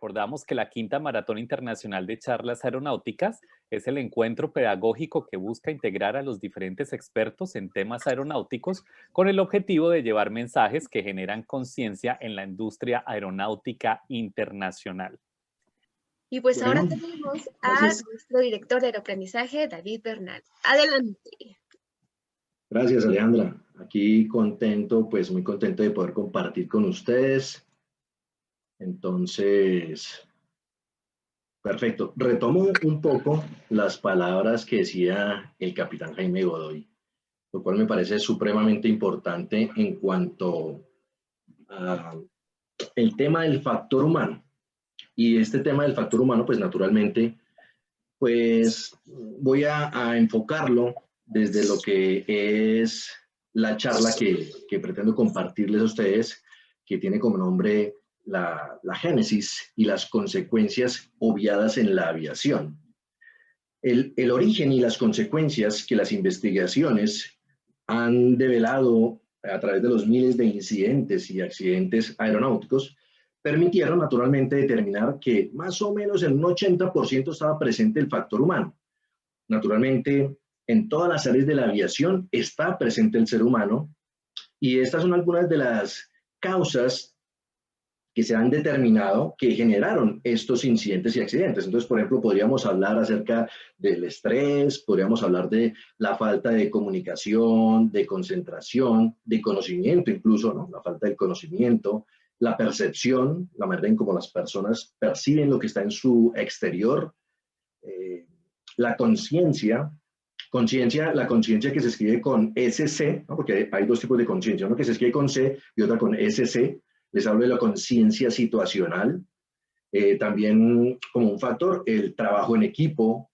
recordamos que la Quinta Maratón Internacional de Charlas Aeronáuticas es el encuentro pedagógico que busca integrar a los diferentes expertos en temas aeronáuticos con el objetivo de llevar mensajes que generan conciencia en la industria aeronáutica internacional. Y pues ahora Bueno, tenemos a gracias. nuestro director de aprendizaje, David Bernal. Adelante. Gracias, Alejandra. Aquí contento, pues muy contento de poder compartir con ustedes. Entonces, perfecto. Retomo un poco las palabras que decía el capitán Jaime Godoy, lo cual me parece supremamente importante en cuanto al tema del factor humano. Y este tema del factor humano, pues naturalmente, pues voy a enfocarlo desde lo que es la charla que pretendo compartirles a ustedes, que tiene como nombre la génesis y las consecuencias obviadas en la aviación. El origen y las consecuencias que las investigaciones han develado a través de los miles de incidentes y accidentes aeronáuticos permitieron naturalmente determinar que más o menos en un 80% estaba presente el factor humano. Naturalmente, en todas las áreas de la aviación está presente el ser humano y estas son algunas de las causas que se han determinado que generaron estos incidentes y accidentes. Entonces, por ejemplo, podríamos hablar acerca del estrés, podríamos hablar de la falta de comunicación, de concentración, de conocimiento incluso, ¿no? La falta de conocimiento, la percepción, la manera en cómo las personas perciben lo que está en su exterior, la conciencia, la conciencia que se escribe con SC, ¿no? Porque hay dos tipos de conciencia, uno que se escribe con C y otra con SC. Les hablo de la conciencia situacional, también como un factor, el trabajo en equipo,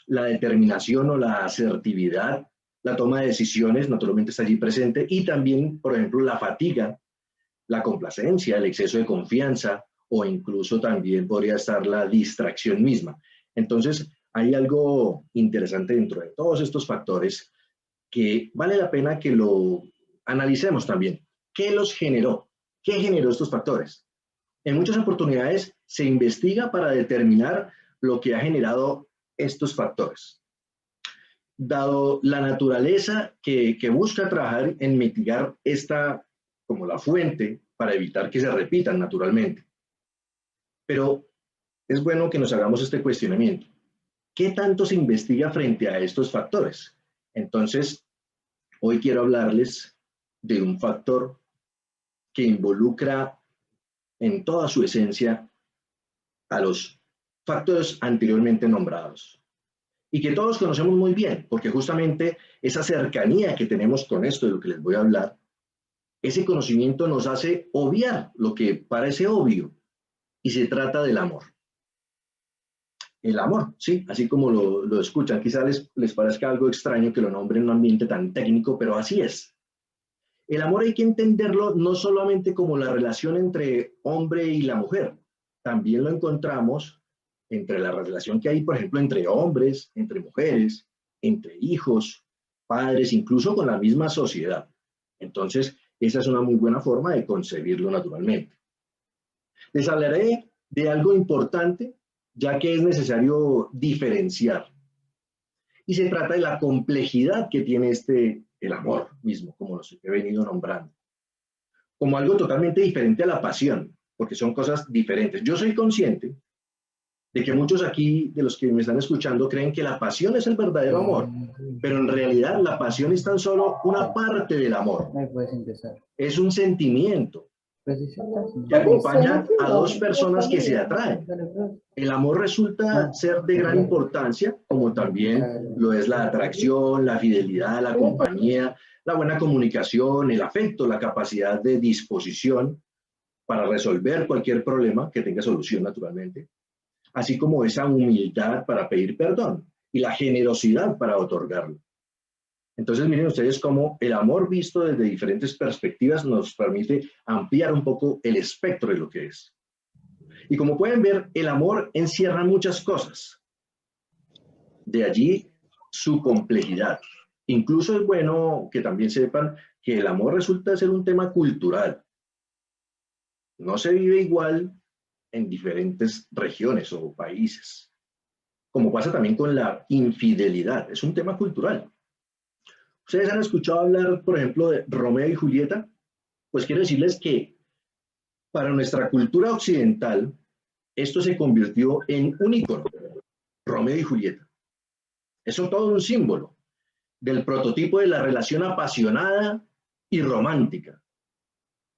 la determinación o la asertividad, la toma de decisiones, naturalmente está allí presente, y también, por ejemplo, la fatiga, la complacencia, el exceso de confianza, o incluso también podría estar la distracción misma. Entonces, hay algo interesante dentro de todos estos factores que vale la pena que lo analicemos también. ¿Qué los generó? ¿Qué generó estos factores? En muchas oportunidades se investiga para determinar lo que ha generado estos factores. Dado la naturaleza que busca trabajar en mitigar esta como la fuente para evitar que se repitan naturalmente. Pero es bueno que nos hagamos este cuestionamiento. ¿Qué tanto se investiga frente a estos factores? Entonces, hoy quiero hablarles de un factor que involucra en toda su esencia a los factores anteriormente nombrados y que todos conocemos muy bien, porque justamente esa cercanía que tenemos con esto de lo que les voy a hablar, ese conocimiento nos hace obviar lo que parece obvio y se trata del amor. El amor, sí, así como lo escuchan, quizás les parezca algo extraño que lo nombre en un ambiente tan técnico, pero así es. El amor hay que entenderlo no solamente como la relación entre hombre y la mujer, también lo encontramos entre la relación que hay, por ejemplo, entre hombres, entre mujeres, entre hijos, padres, incluso con la misma sociedad. Entonces, esa es una muy buena forma de concebirlo naturalmente. Les hablaré de algo importante, ya que es necesario diferenciar. Y se trata de la complejidad que tiene el amor mismo, como los he venido nombrando, como algo totalmente diferente a la pasión, porque son cosas diferentes. Yo soy consciente de que muchos aquí, de los que me están escuchando, creen que la pasión es el verdadero amor, pero en realidad la pasión es tan solo una parte del amor. Es un sentimiento que acompaña a dos personas que se atraen. El amor resulta ser de gran importancia, como también lo es la atracción, la fidelidad, la compañía, la buena comunicación, el afecto, la capacidad de disposición para resolver cualquier problema que tenga solución naturalmente, así como esa humildad para pedir perdón y la generosidad para otorgarlo. Entonces miren ustedes cómo el amor visto desde diferentes perspectivas nos permite ampliar un poco el espectro de lo que es. Y como pueden ver, el amor encierra muchas cosas. De allí su complejidad. Incluso es bueno que también sepan que el amor resulta ser un tema cultural. No se vive igual en diferentes regiones o países. Como pasa también con la infidelidad, es un tema cultural. ¿Ustedes han escuchado hablar, por ejemplo, de Romeo y Julieta? Pues quiero decirles que para nuestra cultura occidental, esto se convirtió en un ícono, Romeo y Julieta. Eso todo un símbolo del prototipo de la relación apasionada y romántica.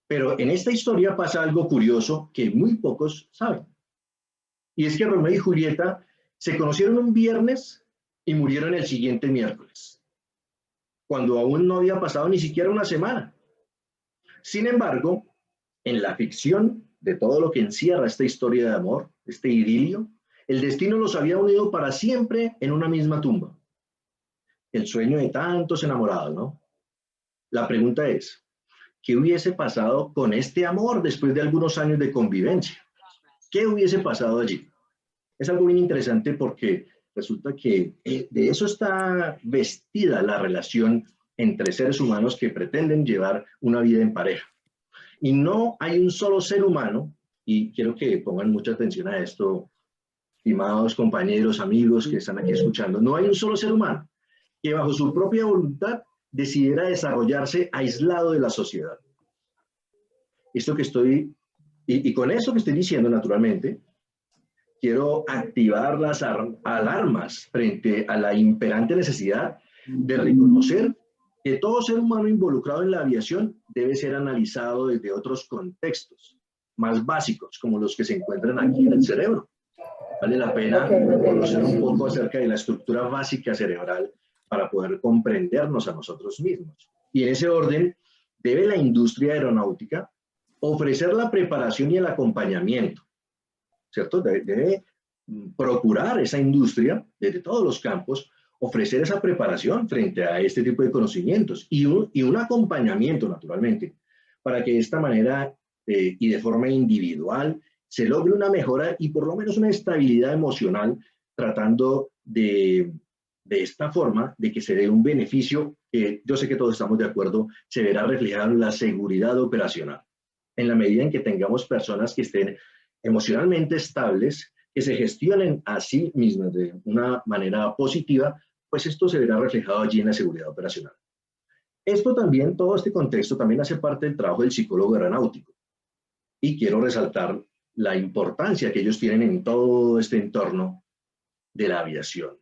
Pero en esta historia pasa algo curioso que muy pocos saben. Y es que Romeo y Julieta se conocieron un viernes y murieron el siguiente miércoles, cuando aún no había pasado ni siquiera una semana. Sin embargo, en la ficción de todo lo que encierra esta historia de amor, este idilio, el destino los había unido para siempre en una misma tumba. El sueño de tantos enamorados, ¿no? La pregunta es, ¿qué hubiese pasado con este amor después de algunos años de convivencia? ¿Qué hubiese pasado allí? Es algo bien interesante porque resulta que de eso está vestida la relación entre seres humanos que pretenden llevar una vida en pareja. Y no hay un solo ser humano, y quiero que pongan mucha atención a esto, estimados compañeros, amigos que están aquí escuchando, no hay un solo ser humano que bajo su propia voluntad decidiera desarrollarse aislado de la sociedad. Esto que estoy, y con eso que estoy diciendo, naturalmente, quiero activar las alarmas frente a la imperante necesidad de reconocer que todo ser humano involucrado en la aviación debe ser analizado desde otros contextos más básicos, como los que se encuentran aquí en el cerebro. Vale la pena conocer un poco acerca de la estructura básica cerebral para poder comprendernos a nosotros mismos. Y en ese orden, debe la industria aeronáutica ofrecer la preparación y el acompañamiento, ¿cierto? Debe procurar esa industria desde todos los campos, ofrecer esa preparación frente a este tipo de conocimientos y un acompañamiento, naturalmente, para que de esta manera y de forma individual se logre una mejora y por lo menos una estabilidad emocional, tratando de esta forma de que se dé un beneficio que yo sé que todos estamos de acuerdo, se verá reflejado en la seguridad operacional. En la medida en que tengamos personas que estén emocionalmente estables, que se gestionen a sí mismas de una manera positiva, pues esto se verá reflejado allí en la seguridad operacional. Esto también, todo este contexto también hace parte del trabajo del psicólogo aeronáutico. Y quiero resaltar la importancia que ellos tienen en todo este entorno de la aviación.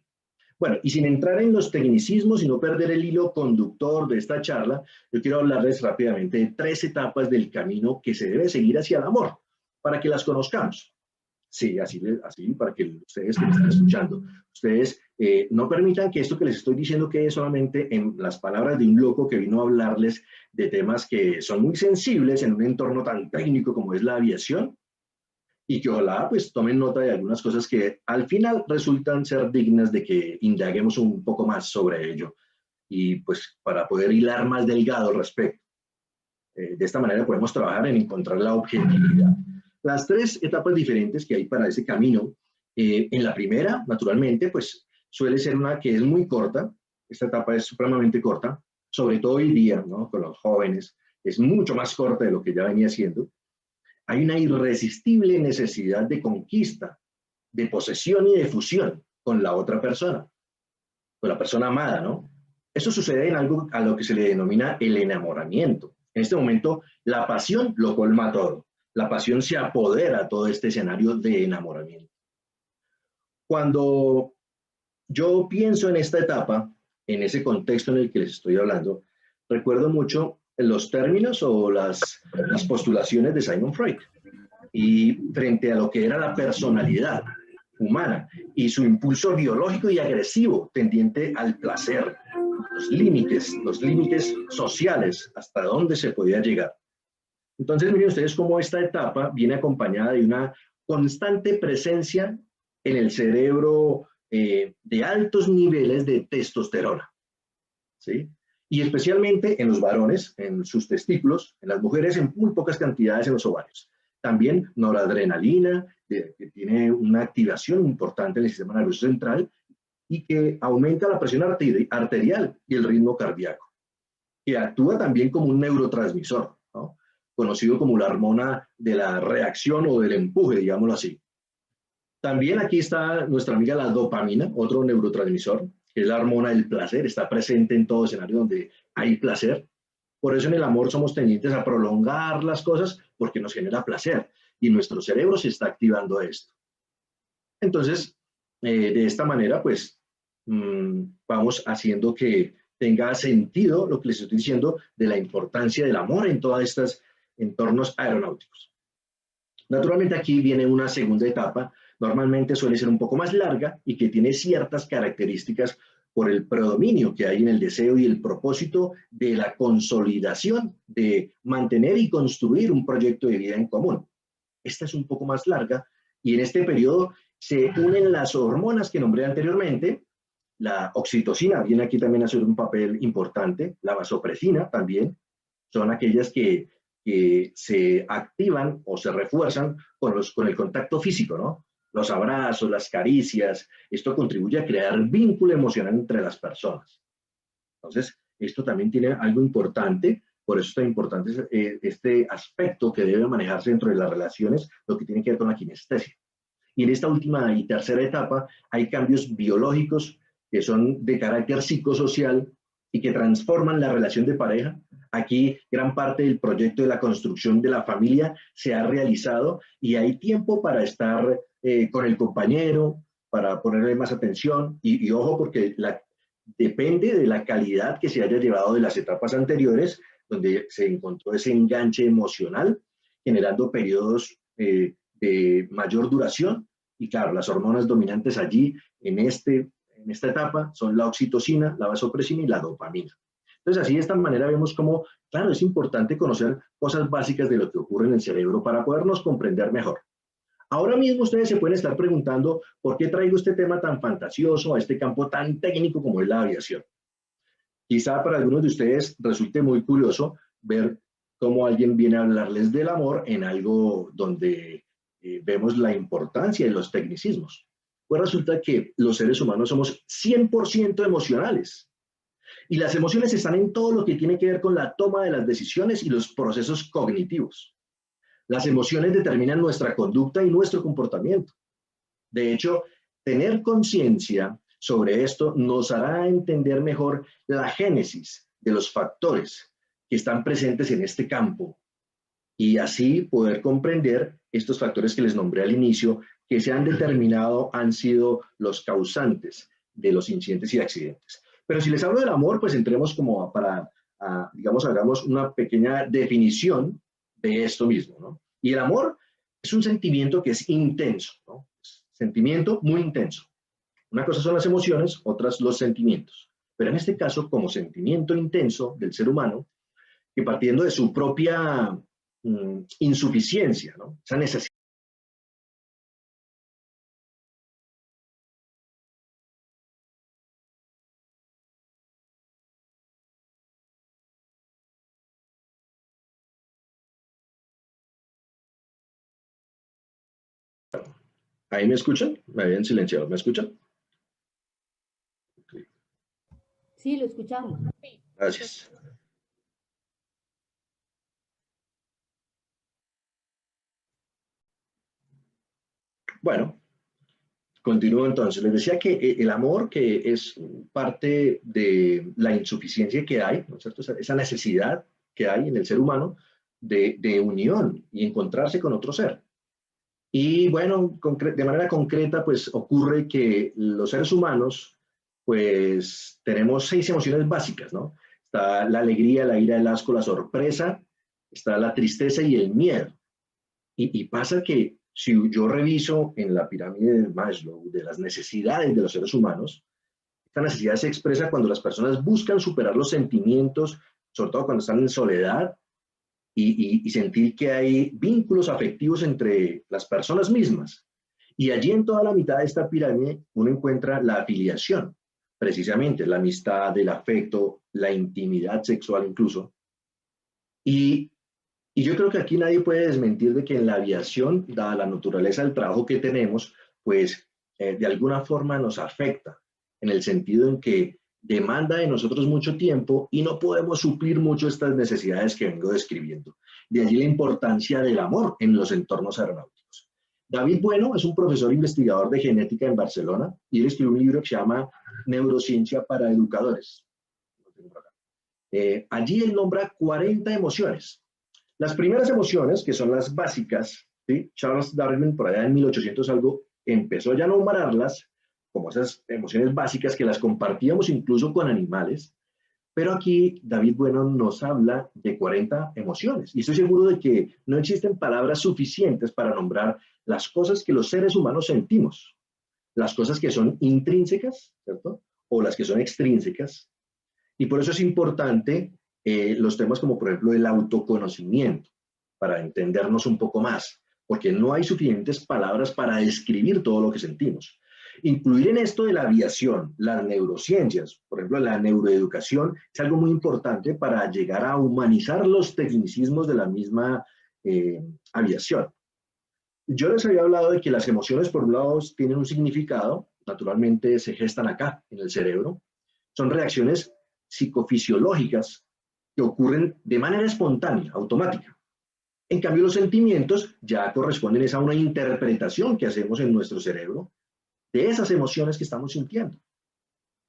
Bueno, y sin entrar en los tecnicismos y no perder el hilo conductor de esta charla, yo quiero hablarles rápidamente de 3 etapas del camino que se debe seguir hacia el amor, para que las conozcamos. Sí, así para que ustedes que me están escuchando, ustedes no permitan que esto que les estoy diciendo quede solamente en las palabras de un loco que vino a hablarles de temas que son muy sensibles en un entorno tan técnico como es la aviación, y que ojalá pues tomen nota de algunas cosas que al final resultan ser dignas de que indaguemos un poco más sobre ello y pues para poder hilar más delgado al respecto. De esta manera podemos trabajar en encontrar la objetividad. Las 3 etapas diferentes que hay para ese camino, en la primera, naturalmente, pues suele ser una que es muy corta, esta etapa es supremamente corta, sobre todo hoy día, ¿no? Con los jóvenes, es mucho más corta de lo que ya venía siendo. Hay una irresistible necesidad de conquista, de posesión y de fusión con la otra persona, con la persona amada, ¿no? Eso sucede en algo a lo que se le denomina el enamoramiento. En este momento, la pasión lo colma todo. La pasión se apodera a todo este escenario de enamoramiento. Cuando yo pienso en esta etapa, en ese contexto en el que les estoy hablando, recuerdo mucho los términos o las postulaciones de Sigmund Freud. Y frente a lo que era la personalidad humana y su impulso biológico y agresivo tendiente al placer, los límites sociales, hasta dónde se podía llegar. Entonces, miren ustedes cómo esta etapa viene acompañada de una constante presencia en el cerebro de altos niveles de testosterona, ¿sí? Y especialmente en los varones, en sus testículos, en las mujeres en muy pocas cantidades en los ovarios. También noradrenalina, que tiene una activación importante en el sistema nervioso central y que aumenta la presión arterial y el ritmo cardíaco, que actúa también como un neurotransmisor, ¿no? conocido como la hormona de la reacción o del empuje, digámoslo así. También aquí está nuestra amiga la dopamina, otro neurotransmisor, que es la hormona del placer, está presente en todo escenario donde hay placer. Por eso en el amor somos tendientes a prolongar las cosas porque nos genera placer y nuestro cerebro se está activando esto. Entonces, de esta manera, pues, vamos haciendo que tenga sentido lo que les estoy diciendo de la importancia del amor en todas estas entornos aeronáuticos. Naturalmente aquí viene una segunda etapa, normalmente suele ser un poco más larga y que tiene ciertas características por el predominio que hay en el deseo y el propósito de la consolidación, de mantener y construir un proyecto de vida en común. Esta es un poco más larga y en este periodo se unen las hormonas que nombré anteriormente. La oxitocina viene aquí también a hacer un papel importante, la vasopresina también, son aquellas que se activan o se refuerzan con el contacto físico, ¿no? Los abrazos, las caricias, esto contribuye a crear vínculo emocional entre las personas. Entonces, esto también tiene algo importante, por eso es tan importante este aspecto que debe manejarse dentro de las relaciones, lo que tiene que ver con la kinestesia. Y en esta última y tercera etapa hay cambios biológicos que son de carácter psicosocial y que transforman la relación de pareja. Aquí gran parte del proyecto de la construcción de la familia se ha realizado y hay tiempo para estar con el compañero, para ponerle más atención y ojo porque depende de la calidad que se haya llevado de las etapas anteriores, donde se encontró ese enganche emocional, generando periodos de mayor duración. Y claro, las hormonas dominantes allí en esta etapa son la oxitocina, la vasopresina y la dopamina. Entonces, así de esta manera vemos cómo, claro, es importante conocer cosas básicas de lo que ocurre en el cerebro para podernos comprender mejor. Ahora mismo ustedes se pueden estar preguntando por qué traigo este tema tan fantasioso a este campo tan técnico como es la aviación. Quizá para algunos de ustedes resulte muy curioso ver cómo alguien viene a hablarles del amor en algo donde vemos la importancia de los tecnicismos. Pues resulta que los seres humanos somos 100% emocionales. Y las emociones están en todo lo que tiene que ver con la toma de las decisiones y los procesos cognitivos. Las emociones determinan nuestra conducta y nuestro comportamiento. De hecho, tener conciencia sobre esto nos hará entender mejor la génesis de los factores que están presentes en este campo y así poder comprender estos factores que les nombré al inicio que se han determinado han sido los causantes de los incidentes y accidentes. Pero si les hablo del amor, pues entremos como digamos, hagamos una pequeña definición de esto mismo, ¿no? Y el amor es un sentimiento que es intenso, ¿no? Sentimiento muy intenso. Una cosa son las emociones, otras los sentimientos. Pero en este caso, como sentimiento intenso del ser humano, que partiendo de su propia insuficiencia, ¿no? Esa necesidad. ¿Ahí me escuchan? Me habían silenciado. ¿Me escuchan? Sí, lo escuchamos. Gracias. Bueno, continúo entonces. Les decía que el amor, que es parte de la insuficiencia que hay, ¿no es cierto? Esa necesidad que hay en el ser humano de unión y encontrarse con otro ser. Y bueno, de manera concreta, pues ocurre que los seres humanos, pues tenemos 6 emociones básicas, ¿no? Está la alegría, la ira, el asco, la sorpresa, está la tristeza y el miedo. Y pasa que si yo reviso en la pirámide de Maslow de las necesidades de los seres humanos, esta necesidad se expresa cuando las personas buscan superar los sentimientos, sobre todo cuando están en soledad, y sentir que hay vínculos afectivos entre las personas mismas. Y allí en toda la mitad de esta pirámide uno encuentra la afiliación, precisamente la amistad, el afecto, la intimidad sexual incluso. Y yo creo que aquí nadie puede desmentir de que en la aviación, dada la naturaleza del trabajo que tenemos, pues de alguna forma nos afecta, en el sentido en que demanda de nosotros mucho tiempo y no podemos suplir mucho estas necesidades que vengo describiendo. De allí la importancia del amor en los entornos aeronáuticos. David Bueno es un profesor investigador de genética en Barcelona y él escribió un libro que se llama Neurociencia para Educadores. Allí él nombra 40 emociones. Las primeras emociones, que son las básicas, ¿sí? Charles Darwin por allá en 1800 algo empezó ya a nombrarlas como esas emociones básicas que las compartíamos incluso con animales, pero aquí David Bueno nos habla de 40 emociones y estoy seguro de que no existen palabras suficientes para nombrar las cosas que los seres humanos sentimos, las cosas que son intrínsecas, ¿cierto? O las que son extrínsecas, y por eso es importante los temas como por ejemplo el autoconocimiento, para entendernos un poco más, porque no hay suficientes palabras para describir todo lo que sentimos. Incluir en esto de la aviación, las neurociencias, por ejemplo, la neuroeducación, es algo muy importante para llegar a humanizar los tecnicismos de la misma aviación. Yo les había hablado de que las emociones, por un lado, tienen un significado, naturalmente se gestan acá, en el cerebro. Son reacciones psicofisiológicas que ocurren de manera espontánea, automática. En cambio, los sentimientos ya corresponden a una interpretación que hacemos en nuestro cerebro de esas emociones que estamos sintiendo.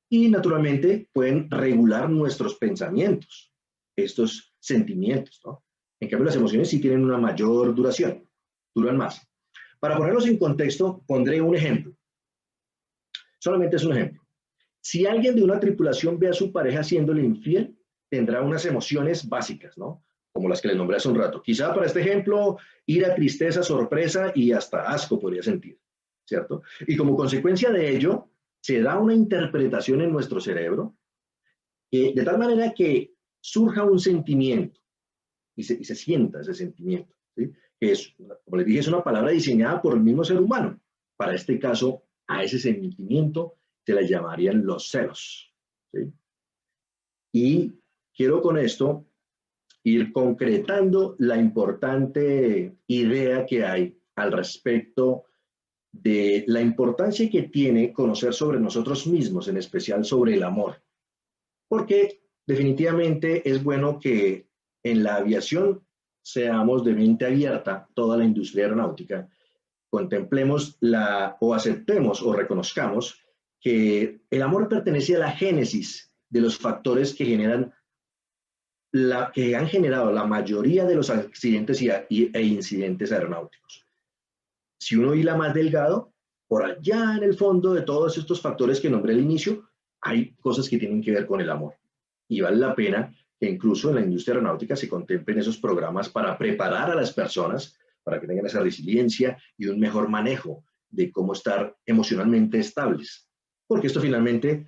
Y naturalmente pueden regular nuestros pensamientos, estos sentimientos, ¿no? En cambio, las emociones sí tienen una mayor duración, duran más. Para ponerlos en contexto, pondré un ejemplo. Solamente es un ejemplo. Si alguien de una tripulación ve a su pareja siéndole infiel, tendrá unas emociones básicas, ¿no? Como las que les nombré hace un rato. Quizá para este ejemplo, ira, tristeza, sorpresa y hasta asco podría sentir, ¿cierto? Y como consecuencia de ello, se da una interpretación en nuestro cerebro de tal manera que surja un sentimiento y se sienta ese sentimiento, ¿sí? Que es, como les dije, es una palabra diseñada por el mismo ser humano. Para este caso, a ese sentimiento se le llamarían los celos, ¿sí? Y quiero con esto ir concretando la importante idea que hay al respecto de la importancia que tiene conocer sobre nosotros mismos, en especial sobre el amor. Porque definitivamente es bueno que en la aviación seamos de mente abierta, toda la industria aeronáutica, contemplemos o aceptemos o reconozcamos que el amor pertenece a la génesis de los factores que que han generado la mayoría de los accidentes e incidentes aeronáuticos. Si uno hila más delgado, por allá en el fondo de todos estos factores que nombré al inicio, hay cosas que tienen que ver con el amor. Y vale la pena que incluso en la industria aeronáutica se contemplen esos programas para preparar a las personas para que tengan esa resiliencia y un mejor manejo de cómo estar emocionalmente estables. Porque esto finalmente,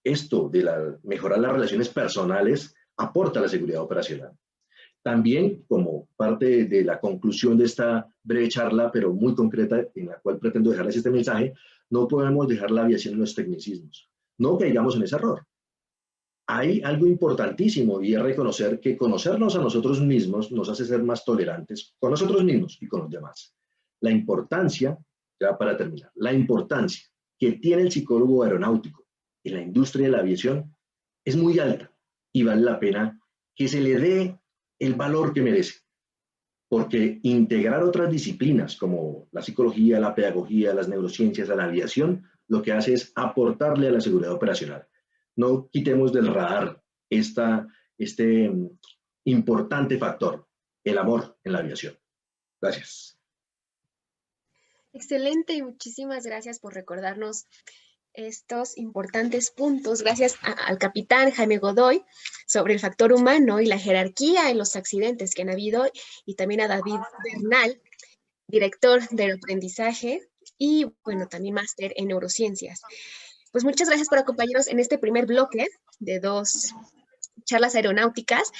esto de mejorar las relaciones personales aporta a la seguridad operacional. También, como parte de la conclusión de esta breve charla, pero muy concreta, en la cual pretendo dejarles este mensaje, no podemos dejar la aviación en los tecnicismos. No caigamos en ese error. Hay algo importantísimo y es reconocer que conocernos a nosotros mismos nos hace ser más tolerantes con nosotros mismos y con los demás. La importancia, ya para terminar, la importancia que tiene el psicólogo aeronáutico en la industria de la aviación es muy alta y vale la pena que se le dé el valor que merece. Porque integrar otras disciplinas como la psicología, la pedagogía, las neurociencias a la aviación, lo que hace es aportarle a la seguridad operacional. No quitemos del radar este importante factor, el amor en la aviación. Gracias. Excelente, muchísimas gracias por recordarnos estos importantes puntos. Gracias al capitán Jaime Godoy sobre el factor humano y la jerarquía en los accidentes que han habido, y también a David Bernal, director del aprendizaje y, bueno, también máster en neurociencias. Pues muchas gracias por acompañarnos en este primer bloque de 2 charlas aeronáuticas.